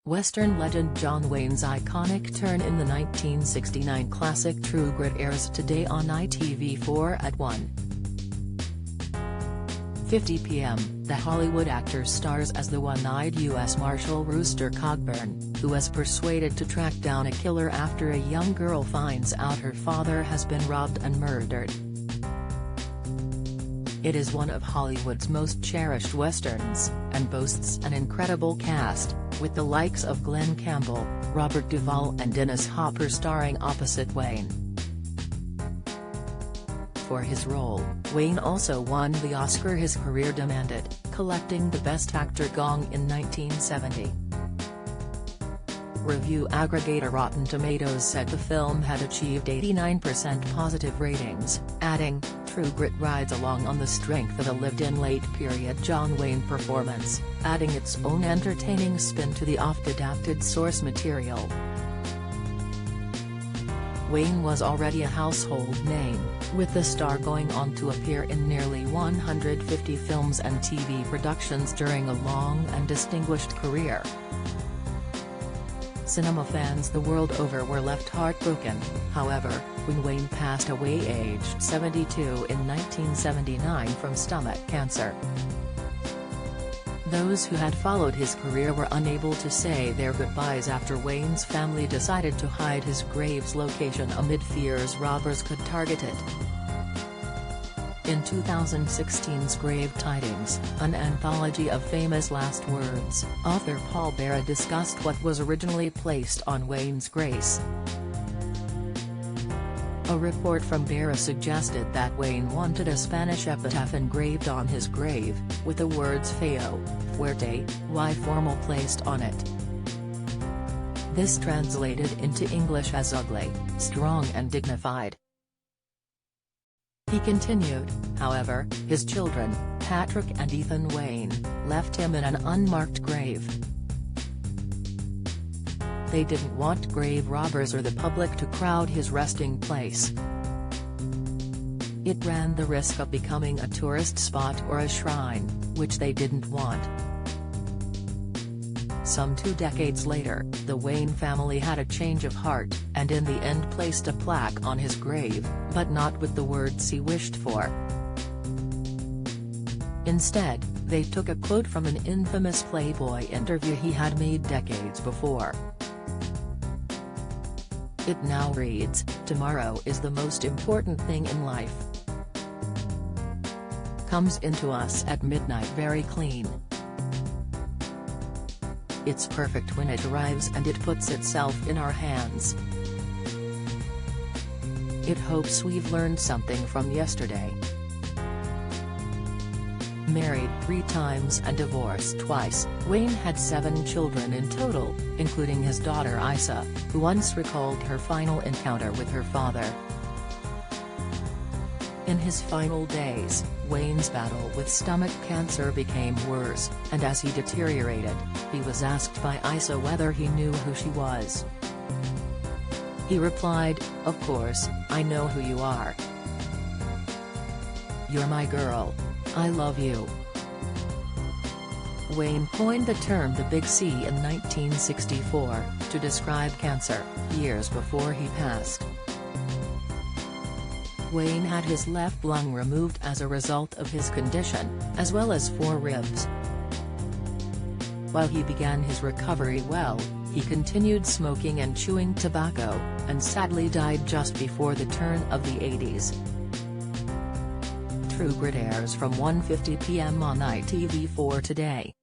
Western legend John Wayne's iconic turn in the 1969 classic True Grit airs today on ITV4 at 1:50 p.m. The Hollywood actor stars as the one-eyed U.S. Marshal Rooster Cogburn, who is persuaded to track down a killer after a young girl finds out her father has been robbed and murdered. It is one of Hollywood's most cherished westerns, and boasts an incredible cast, with the likes of Glen Campbell, Robert Duvall and Dennis Hopper starring opposite Wayne. For his role, Wayne also won the Oscar his career demanded, collecting the Best Actor gong in 1970. Review aggregator Rotten Tomatoes said the film had achieved 89% positive ratings, adding, "True Grit rides along on the strength of a lived-in late-period John Wayne performance, adding its own entertaining spin to the oft-adapted source material." Wayne was already a household name, with the star going on to appear in nearly 150 films and TV productions during a long and distinguished career. Cinema fans the world over were left heartbroken, however, when Wayne passed away aged 72 in 1979 from stomach cancer. Those who had followed his career were unable to say their goodbyes after Wayne's family decided to hide his grave's location amid fears robbers could target it. In 2016's Grave Tidings, an anthology of famous last words, author Paul Barra discussed what was originally placed on Wayne's grave. A report from Barra suggested that Wayne wanted a Spanish epitaph engraved on his grave, with the words Feo, Fuerte, y Formal placed on it. This translated into English as ugly, strong and dignified. He continued, however, his children, Patrick and Ethan Wayne, left him in an unmarked grave. They didn't want grave robbers or the public to crowd his resting place. It ran the risk of becoming a tourist spot or a shrine, which they didn't want. Some 2 decades later, the Wayne family had a change of heart, and in the end placed a plaque on his grave, but not with the words he wished for. Instead, they took a quote from an infamous Playboy interview he had made decades before. It now reads, "Tomorrow is the most important thing in life. Comes into us at midnight very clean. It's perfect when it arrives and it puts itself in our hands. It hopes we've learned something from yesterday." Married 3 times and divorced twice, Wayne had 7 children in total, including his daughter Isa, who once recalled her final encounter with her father. In his final days, Wayne's battle with stomach cancer became worse, and as he deteriorated, he was asked by Isa whether he knew who she was. He replied, "Of course, I know who you are. You're my girl. I love you." Wayne coined the term the Big C in 1964, to describe cancer, years before he passed. Wayne had his left lung removed as a result of his condition, as well as 4 ribs. While he began his recovery well, he continued smoking and chewing tobacco, and sadly died just before the turn of the 80s. True Grit airs from 1:50 p.m. on ITV4 today.